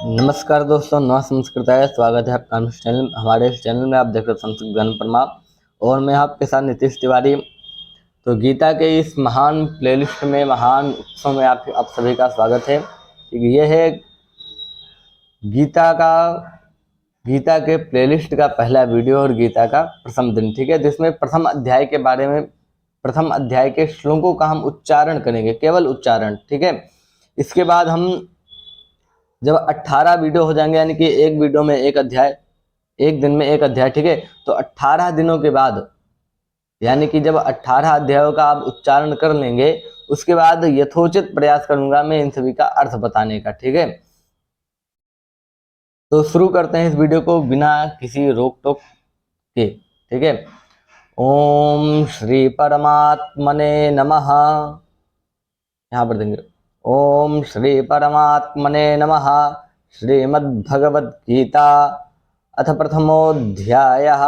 नमस्कार दोस्तों, नमः संस्कृताय। स्वागत है आपका चैनल। हमारे इस चैनल में आप देख रहे हो संस्कृत ज्ञान प्रमाण और मैं आपके साथ नीतीश तिवारी। तो गीता के इस महान प्लेलिस्ट में, महान उत्सव में आप सभी का स्वागत है। ये है गीता के प्लेलिस्ट का पहला वीडियो और गीता का प्रथम दिन, ठीक है, जिसमें प्रथम अध्याय के बारे में, प्रथम अध्याय के श्लोकों का हम उच्चारण करेंगे, केवल उच्चारण, ठीक है। इसके बाद हम जब 18 वीडियो हो जाएंगे, यानी कि एक वीडियो में एक अध्याय, एक दिन में एक अध्याय, ठीक है, तो 18 दिनों के बाद, यानी कि जब 18 अध्यायों का आप उच्चारण कर लेंगे, उसके बाद यथोचित प्रयास करूंगा मैं इन सभी का अर्थ बताने का, ठीक है। तो शुरू करते हैं इस वीडियो को बिना किसी रोक टोक के, ठीक है। ओम श्री परमात्मने नमः। यहाँ पर देंगे ओम श्री परमात्मने नमः। श्रीमद्भगवद्गीता अथ प्रथमोऽध्यायः।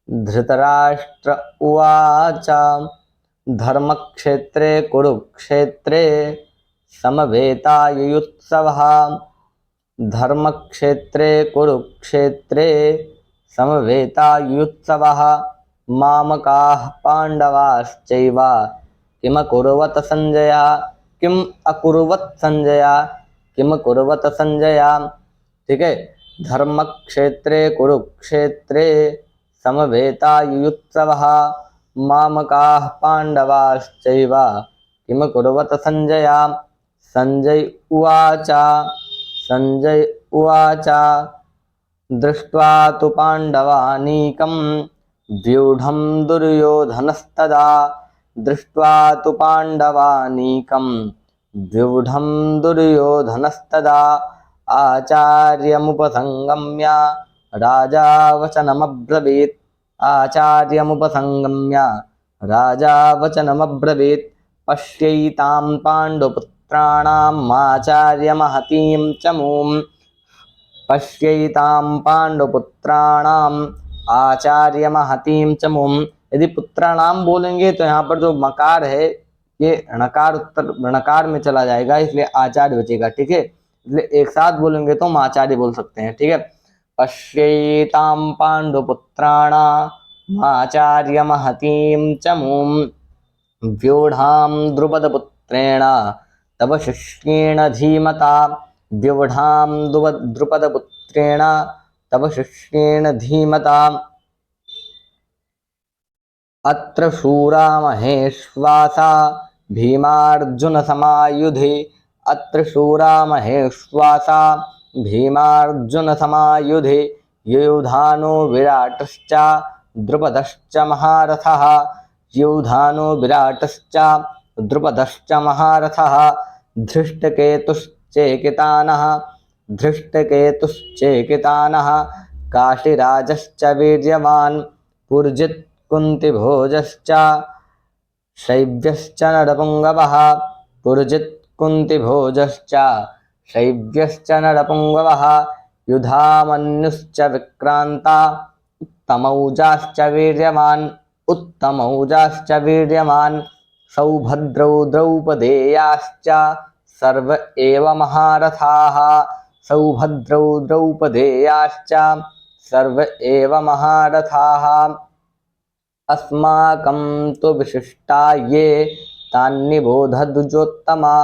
धृतराष्ट्र उवाच धर्मक्षेत्रे कुरुक्षेत्रे समवेतायुयुत्सवः। धर्मक्षेत्रे कुरुक्षेत्रे समवेतायुयुत्सवः। मामकाः पाण्डवाश्चैव किमकुर्वत संजय। किम अकुर्वत संजय। किम कुर्वत संजय, ठीक है। धर्मक्षेत्रे कुरुक्षेत्रे समवेतायुयुत्सवः। मामकाः पाण्डवाश्चैव किम कुर्वत संजय। संजय उवाच दृष्ट्वा तु पाण्डवानीकं व्यूढं दुर्योधनस्तदा। दृष्ट्वा तु पाण्डवानीकं व्यूढं दुर्योधनस्तदा। आचार्यमुपसंगम्य राजा वचनमब्रवीत्। आचार्यमुपसंगम्य राजा वचनमब्रवीत्। पश्यैतां पाण्डुपुत्राणाम् आचार्यमहतीं च मूं। पश्यैतां पाण्डुपुत्राणाम् आचार्यमहतीं च मूं। यदि पुत्राणाम बोलेंगे तो यहाँ पर जो मकार है ये णकार णकार में चला जाएगा, इसलिए आचार्य बचेगा, ठीक है। इसलिए एक साथ बोलेंगे तो हम आचार्य बोल सकते हैं, ठीक है। पश्यैतां पाण्डुपुत्राणाम् आचार्यमहतीं च मूं। व्यूढां द्रुपदपुत्रेण तव शिष्येण धीमता। व्यूढां द्रुपदपुत्रेण तव शिष्येण धीमता। अत्र शूरा महेश्वासा भीमार्जुनसमायुधि। अत्र शूरा महेश्वासा भीमार्जुनसमायुधि। युधानो विराटश्च द्रुपदश्च महारथः। युधानो विराटश्च द्रुपदश्च महारथः। धृष्टकेतुश्चेकितानः। धृष्टकेतुश्चेकितानः। काशीराजश्च वीर्यवान्। पुर्जित् कुन्तिभोजश्च शैव्यश्च नरपुङ्गवः। पुरुजित् कुन्तिभोजश्च शैव्यश्च नरपुङ्गवः। युधामन्युश्च विक्रान्ता उत्तमौजाश्च वीर्यवान्। उत्तमौजाश्च वीर्यवान्। सौभद्रौ द्रौपदेयाश्च सर्व एव महारथाः। सौभद्रौ द्रौपदेयाश्च सर्व एव महारथाः। अस्माकं तु विशिष्टा ये तान्निबोधद्विजोत्तमा।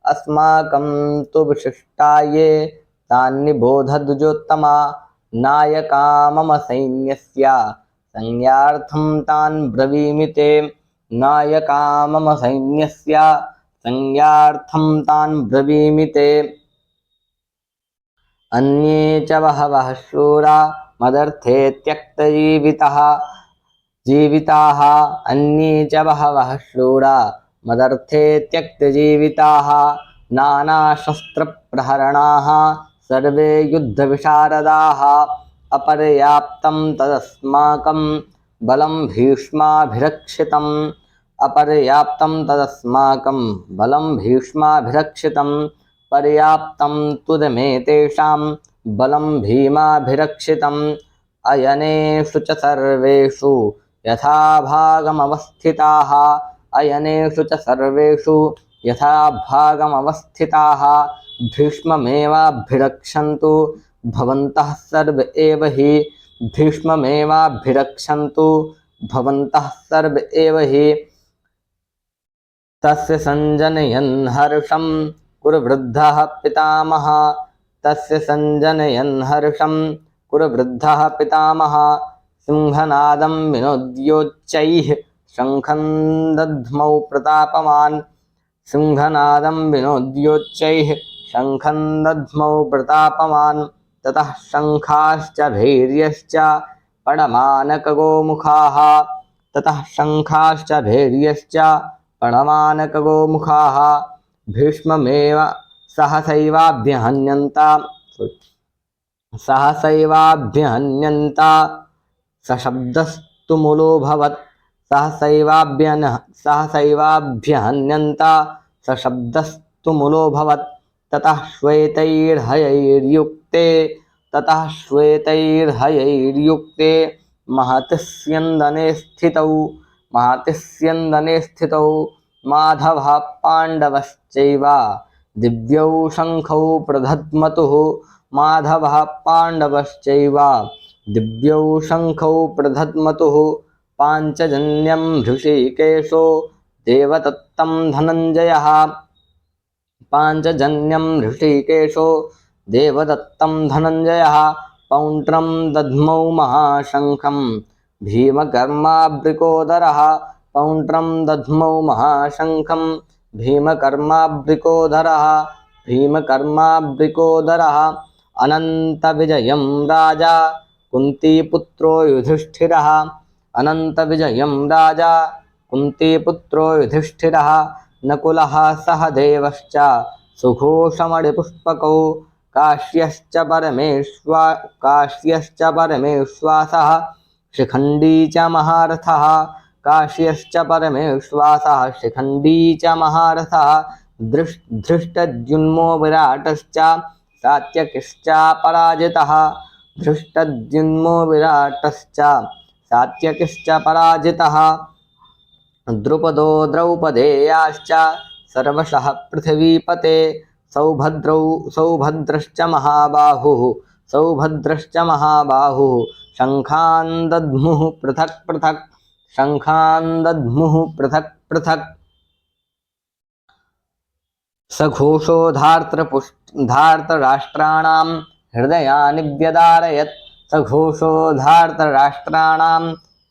अस्माकं तु विशिष्टा ये तान्निबोधद्विजोत्तमा। नायका मम सैन्यस्य संज्ञार्थं तान् ब्रवीमि ते। नायका मम सैन्यस्य संज्ञार्थं तान् ब्रवीमि ते। अन्ये च बहवः शूरा मदर्थे जीविताः। अन्ये च बहवः शूरा मदर्थे त्यक्तजीविताः। नानाशस्त्रप्रहरणाः सर्वे युद्धविशारदाः। अपर्याप्तं तदस्माकं बलं भीष्माभिरक्षितम्। अपर्याप्तं तदस्माकं बलं भीष्माभिरक्षितं। पर्याप्तं तुदमे तेषां बलं भीमाभिरक्षितम्। अयनेषु च सर्वेषु यथाभागमवस्थिताः। अयनेषु च सर्वेषु यथाभागमवस्थिताः। भीष्ममेवाभिरक्षन्तु भवन्तः सर्व एव हि भीष्ममेवाभिरक्षन्तु भवन्तः सर्व एव हि तस्य संजनयन् हर्षं कुरुवृद्धः पितामहः तस्य संजनयन् हर्षं कुरुवृद्धः पितामहः सिंहनादं विनोद्योच्चैः शङ्खं दध्मौ प्रतापमान् सिंहनादं विनोद्योच्चैः शङ्खं दध्मौ प्रतापमान् ततः शङ्खाश्च भैर्यश्च पणमानकगोमुखाः ततः शङ्खाश्च भैर्यश्च पणमानकगोमुखाः भीष्ममेव सहसैवाभ्यहन्यन्ता सशब्दस्तुमुलोऽभवत् सहसैवाभ्यहन्यन्ता सशब्दस्तुमुलोऽभवत् ततः श्वेतैर्हयैर्युक्ते महतिस्यन्दने स्थितौ माधवः पाण्डवश्चैव दिव्यौ शङ्खौ प्रदध्मतुः माधवः पाण्डवश्चैव दिव्यौ शङ्खौ प्रदध्मतुः पाञ्चजन्यं हृषीकेशो देवदत्तं धनञ्जयः पाञ्चजन्यं हृषीकेशो देवदत्तं धनञ्जयः पौण्ड्रं दध्मौ महाशङ्खं भीमकर्मावृकोदरः पौण्ड्रं दध्मौ महाशङ्खं भीमकर्मावृकोदरः अनन्तविजयं राजा कुन्तीपुत्रो युधिष्ठिरः अनन्तविजयं राजा कुन्तीपुत्रो युधिष्ठिरः नकुलः सहदेवश्च सुघोषमणिपुष्पकौ काश्यश्च परमेश्वासः शिखण्डी च महारथः काश्यश्च परमेश्वासः शिखण्डी च महारथः धृष्टद्युम्नो विराटश्च सात्यकिश्च पराजितः धृष्टद्युम्नो विराटश्च सात्यकिश्च पराजितः द्रुपदो द्रौपदेयाश्च सर्वशः पृथिवीपते सौभद्रश्च महाबाहुः शङ्खान् दध्मुः पृथक् पृथक् सघोषो धार्तराष्ट्राणां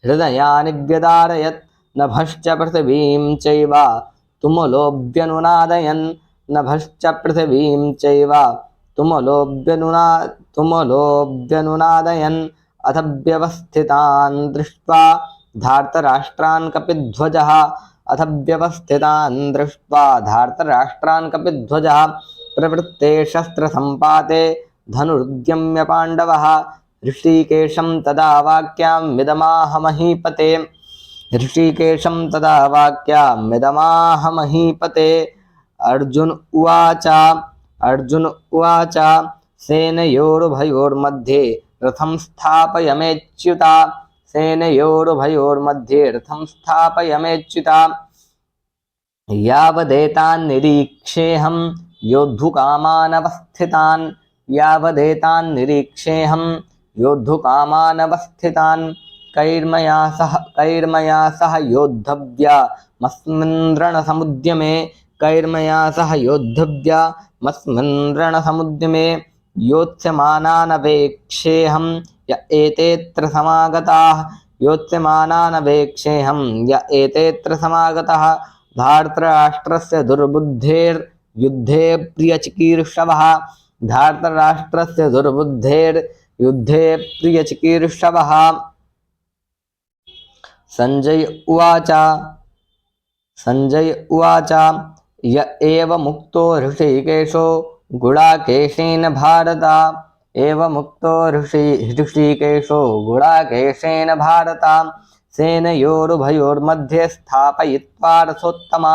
हृदयानि व्यदारयत् नभश्च पृथिवीं चैव तुमुलोऽभ्यनुनादयन् अथ व्यवस्थितान् दृष्ट्वा धार्तराष्ट्रान् कपिध्वजः प्रवृत्ते शस्त्रसम्पाते धनुर्द्यम्य पाण्डवः ऋषिकेशं तदा वाक्यां महीपते अर्जुन उवाच सेनयोरुभयोर्मध्ये रथं स्थापयमेच्युता यावदेतान् निरीक्षेऽहं योद्धुकामानवस्थितान् कैर्मया सह योद्धव्यमस्मिन् रणसमुद्यमे योत्स्यमानानवेक्षेऽहं य एतेऽत्र समागताः धार्तराष्ट्रस्य दुर्बुद्धेर्युद्धे प्रियचिकीर्षवः संजय उवाच य एव मुक्तो ऋषिकेशो गुडाकेशेन भारत सेनयोरुभयोर्मध्ये स्थापयित्वा रथोत्तमा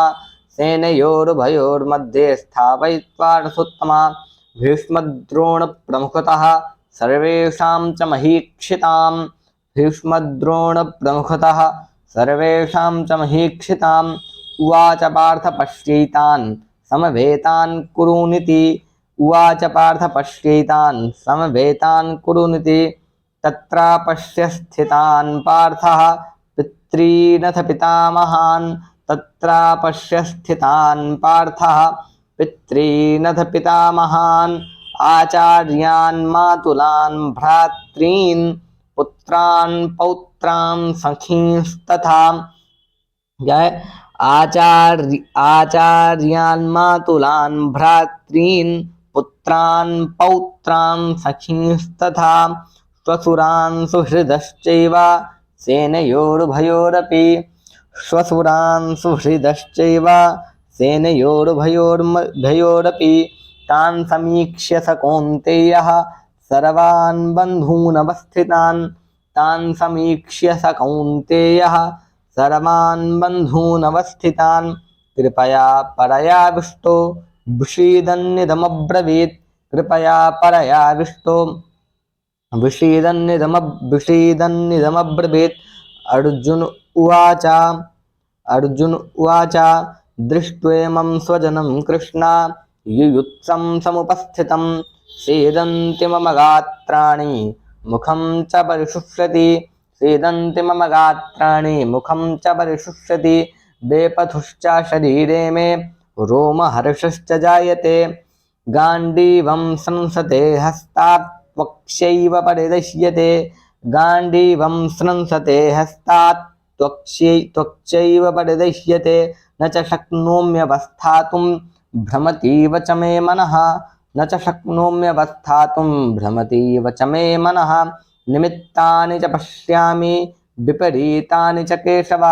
भीष्मद्रोणप्रमुखतः सर्वेषां च महीक्षिताम् उवाच पार्थ पश्यैतान् समवेतान् कुरूनिति उवाच पार्थ पश्यैतान् समवेतान् कुरुनिति तत्र पश्य स्थितान् पार्थः पितॄनथ पितामहान् तत्र पश्य स्थितान् पार्थः पितॄनथ पितामहान् आचार्यान् मातुलान् भ्रातॄन् पुत्रान् पौत्रान् सखींस्तथा आचार्यान् मातुलान् भ्रातॄन् पुत्रान् पौत्रान् सखींस्तथा श्वशुरान् सुहृदश्चैव सेनयोरुभयोरपि श्वशुरान् सुहृदश्चैव सेनयोरुभयोरपि तान् समीक्ष्य स कौन्तेयः सर्वान् बन्धूनवस्थितान् तान् समीक्ष्य स कौन्तेयः सर्वान् बन्धूनवस्थितान् कृपया परयाविष्टो विषीदन्निदमब्रवीत् कृपया परयाविष्टो विषीदन्निदमब्रवीत् अर्जुन उवाच दृष्ट्वेमं स्वजनं कृष्णा युयुत्सं समुपस्थितं सीदन्ति मम गात्राणि मुखं च परिशुष्यति सीदन्ति मम गात्राणि मुखं च परिशुष्यति वेपथुश्च शरीरे मे रोमहर्षश्च जायते गाण्डीवं संसते हस्तात् त्वक्ष्यैव परिदह्यते गाण्डीवं संसते हस्तात् त्वक्ष्यैव परिदह्यते न च शक्नोम्यवस्थातुं भ्रमतीव च मे मनः न च शक्नोम्यवस्थातुं भ्रमतीव च मे मनः निमित्तानि च पश्यामि विपरीतानि च केशव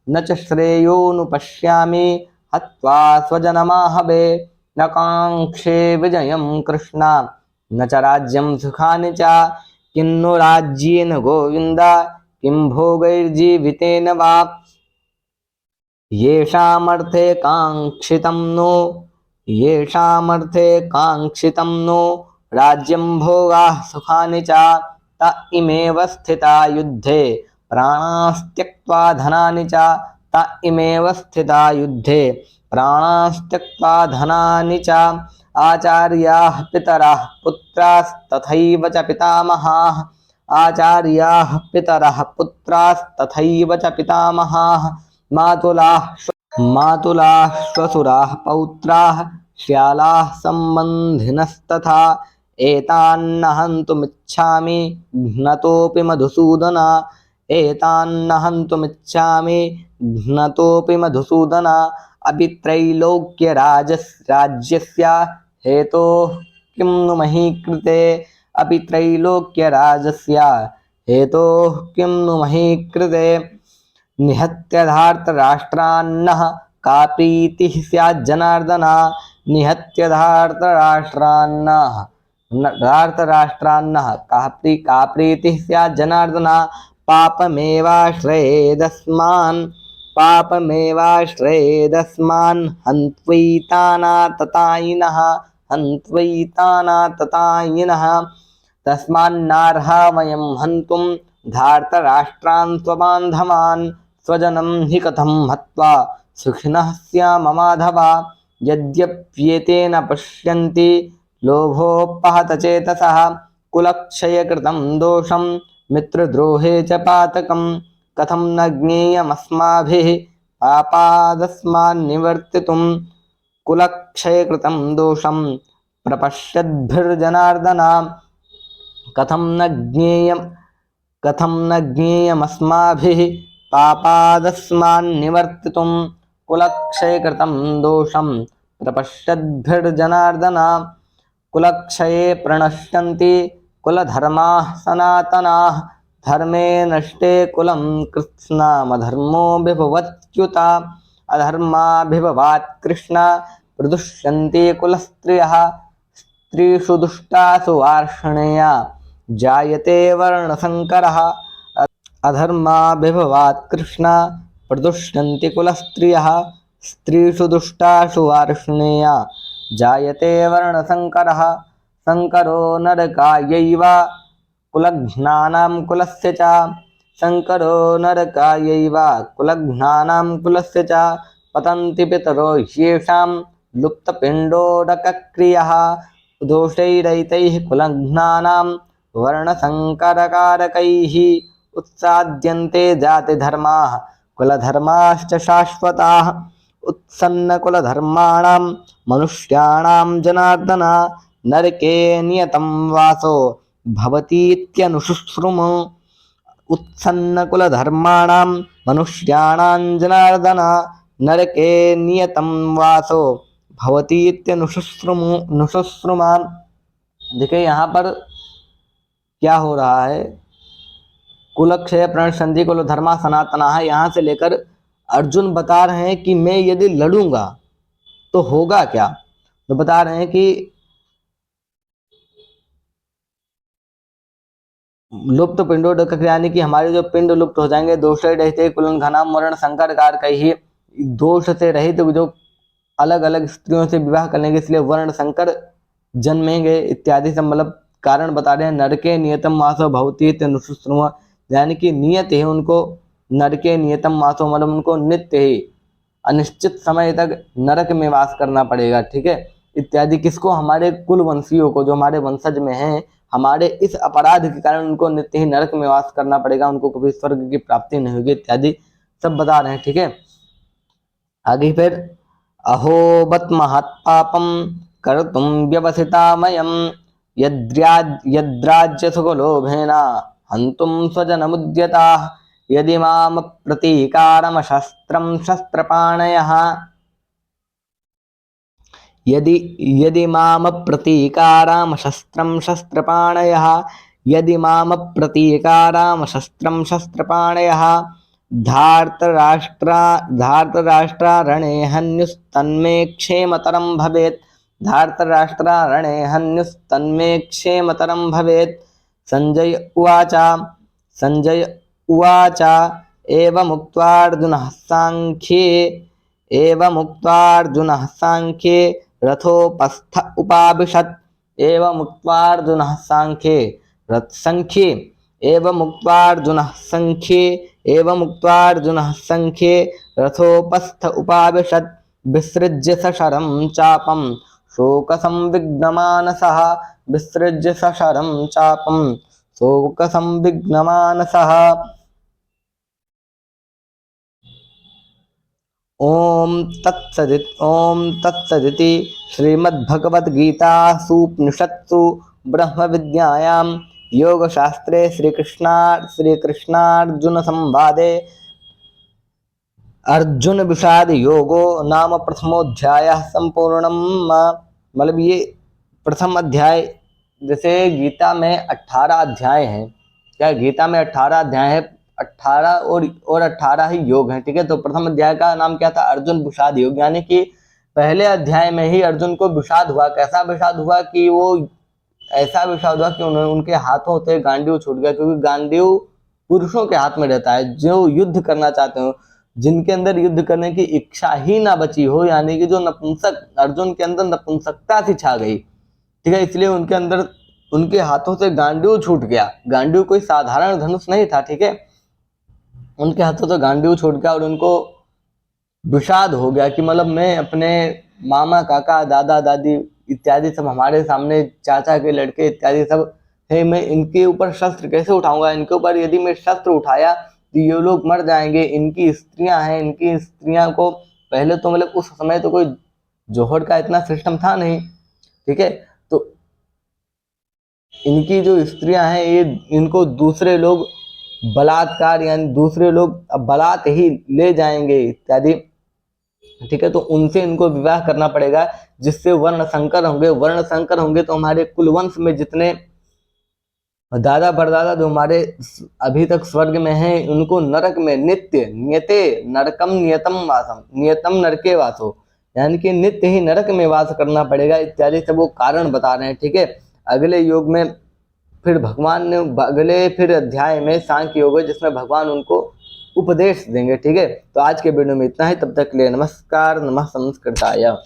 न च श्रेयोनुपश्यामि हत्वा स्वजनमाहवे न काङ्क्षे विजयं कृष्ण न च राज्यं सुखानि च किन्नु राज्येन गोविन्द किं भोगैर्जीवितेन वा येषामर्थे काङ्क्षितं नो राज्यं भोगाः सुखानि च त इमेव स्थिता युद्धे प्राणास्त्यक्त्वा धनानि च त इमेव स्थिता युद्धे प्राणास्त्यक्त्वा धनानि च आचार्याः पितरः पुत्रास्तथैव च पितामहाः आचार्याः पितरः पुत्रास्तथैव च पितामहाः मातुलाः श्वशुराः पौत्राः श्यालाः सम्बन्धिनस्तथा एतान्न हन्तुमिच्छामि घ्नतोऽपि मधुसूदन एतान्न हन्तुमिच्छामि घ्नतोऽपि मधुसूदन अपि त्रैलोक्यराज्यस्य हेतोः किं नु मही कृते अपि त्रैलोक्यराजस्य हेतोः किं नु मही कृते निहत्य धार्तराष्ट्रान्नः का प्रीतिः स्यात् जनार्दन निहत्य धार्तराष्ट्रान्नः का प्रीतिः स्यात् जनार्दन पापमेवाश्रयेदस्मान् हन्त्वैतानाततायिनः तस्मान्नार्हा वयं हन्तुं धार्तराष्ट्रान् स्वबान्धवान् स्वजनं हि कथं हत्वा सुखिनः स्याम माधव यद्यप्येतेन पश्यन्ति लोभोपहतचेतसः कुलक्षयकृतं दोषं मित्रद्रोहे च पातकं कथं न ज्ञेयमस्माभिः पापादस्मान्निवर्तितुं कुलक्षयकृतं दोषं प्रपश्यद्भिर्जनार्दन कथं न ज्ञेयमस्माभिः पापादस्मान्निवर्तितुं कुलक्षयकृतं दोषं प्रपश्यद्भिर्जनार्दन कुलक्षये प्रणश्यन्ति कुलधर्माः सनातनाः धर्मे नष्टे कुलं कृत्स्नामधर्मो विभवत्युत अधर्माभिभवात् कृष्ण प्रदुष्यन्ते कुलस्त्रियः स्त्रीषु दुष्टासु वार्ष्णेया जायते वर्णसंकरः अधर्माभिभवात् कृष्ण प्रदुष्यन्ति कुलस्त्रियः स्त्रीषु दुष्टासु वार्ष्णेया जायते वर्णसंकरः संकरो नरकायैव कुलघ्नानां कुलस्य च संकरो नरकायैव कुलघ्नानां कुलस्य च पतन्ति पितरो ह्येषां लुप्तपिण्डोदकक्रियः दोषैरैतैः कुलघ्नानां वर्णसङ्करकारकैः उत्साद्यन्ते जातिधर्माः कुलधर्माश्च शाश्वताः उत्सन्नकुलधर्माणां मनुष्याणां जनार्दन नरके नियतं वासो भवतीत्यनुशुश्रुम उत्सन्नकुलधर्माणां मनुष्याणां जनार्दन नरके नियतं वासो भवतीत्यनुशुश्रुमा। देखिए यहाँ पर क्या हो रहा है, कुलक्षय प्रणसंधि कुल धर्मा सनातना है, यहाँ से लेकर अर्जुन बता रहे हैं कि मैं यदि लड़ूंगा तो होगा क्या। तो बता रहे हैं कि लुप्त पिंडोदक यानी कि हमारे जो पिंड लुप्त हो जाएंगे। दोष रहते कुलन घनाम मरण संकर कार कही, दोष से रहित जो अलग अलग स्त्रियों से विवाह करने के इसलिए वर्ण संकर जन्मेंगे इत्यादि सब मतलब कारण बता रहे हैं। नरके नियतम मासो भवती अनुश्रुम, यानी कि नियत है उनको नरके नियतम मासो मतलब उनको नित्य ही अनिश्चित समय तक नरक में वास करना पड़ेगा। ठीक है, इत्यादि किसको, हमारे कुल वंशियों को, जो हमारे वंशज में हैं, हमारे इस अपराध के कारण उनको नित्य ही नरक में वास करना पड़ेगा, उनको कभी स्वर्ग की प्राप्ति नहीं होगी इत्यादि सब बता रहे हैं। ठीक है, आगे फिर अहोबत महत्पापम कर्तुम व्यवसितामयम यद्राज्य सुखलोभेना हंतुम स्वजनमुद्यताः यदि माम प्रतीकारम शस्त्रम शस्त्रपाणयः यदि माम प्रतीकाराम शस्त्रम शस्त्रपाणयः यदि माम प्रतीकाराम शस्त्रम शस्त्रपाणयः धार्तराष्ट्रारणे हन्युस्तन्मे क्षेमतरं भवेत् धार्तराष्ट्रारणे हन्युस्तन्मे क्षेमतरं भवेत्। संजय उवाच एवमुक्त्वार्जुनः सांख्ये रथोपस्थ उपाविशत् एवमुक्त्वार्जुनः सांख्ये रथोपस्थ उपाविशत् विसृज्य सशरं चापं शोकसंविघ्नमानसः विसृज्य सशरं चापं शोकसंविघ्नमानसः। ओम तत्सदिति श्रीमद्भगवद्गीतासूपनिषत्सु ब्रह्म विद्यायां योगशास्त्रे श्रीकृष्णार्जुन संवादे अर्जुन विषाद योगो नाम प्रथमोध्यायः संपूर्णम। मतलब ये प्रथम अध्याय, जैसे गीता में 18 अध्याय हैं, क्या गीता में 18 अध्याय है, 18 और 18 ही योग हैं। ठीक है, तो प्रथम अध्याय का नाम क्या था, अर्जुन विषाद योग, यानी कि पहले अध्याय में ही अर्जुन को विषाद हुआ। कैसा विषाद हुआ कि वो ऐसा विषाद हुआ कि उनके हाथों से गांडीव छूट गया, क्योंकि गांडीव पुरुषों के हाथ में रहता है जो युद्ध करना चाहते हो, जिनके अंदर युद्ध करने की इच्छा ही ना बची हो, यानी कि जो नपुंसक, अर्जुन के अंदर नपुंसकता सी छा गई। ठीक है, इसलिए उनके अंदर, उनके हाथों से गांडीव छूट गया। गांडीव कोई साधारण धनुष नहीं था। ठीक है, उनके हाथों से गांडीव छूट गया और उनको विषाद हो गया कि मतलब मैं अपने मामा काका दादा दादी इत्यादि सब हमारे सामने, चाचा के लड़के इत्यादि सब है, मैं इनके ऊपर शस्त्र कैसे उठाऊंगा। इनके ऊपर यदि मैं शस्त्र उठाया तो ये लोग मर जाएंगे। इनकी स्त्रियां हैं, इनकी स्त्रियां को पहले तो मतलब उस समय तो कोई जोहर का इतना सिस्टम था नहीं। ठीक है, तो इनकी जो स्त्रियां हैं ये, इनको दूसरे लोग बलात्कार यानी दूसरे लोग बलात् ही ले जाएंगे इत्यादि। ठीक है, तो उनसे इनको विवाह करना पड़ेगा, जिससे वर्ण संकर होंगे। वर्ण संकर होंगे तो हमारे कुलवंश में जितने दादा परदादा जो हमारे अभी तक स्वर्ग में हैं, उनको नरक में नित्य नियते नरकम नियतम वासम नियतम नरके वासो, यानी कि नित्य ही नरक में वास करना पड़ेगा इत्यादि सब वो कारण बता रहे हैं। ठीक है, अगले योग में फिर भगवान ने, अगले फिर अध्याय में सांख्य योग है, जिसमें भगवान उनको उपदेश देंगे। ठीक है, तो आज के वीडियो में इतना ही, तब तक के लिए नमस्कार, नमः संस्कृताय।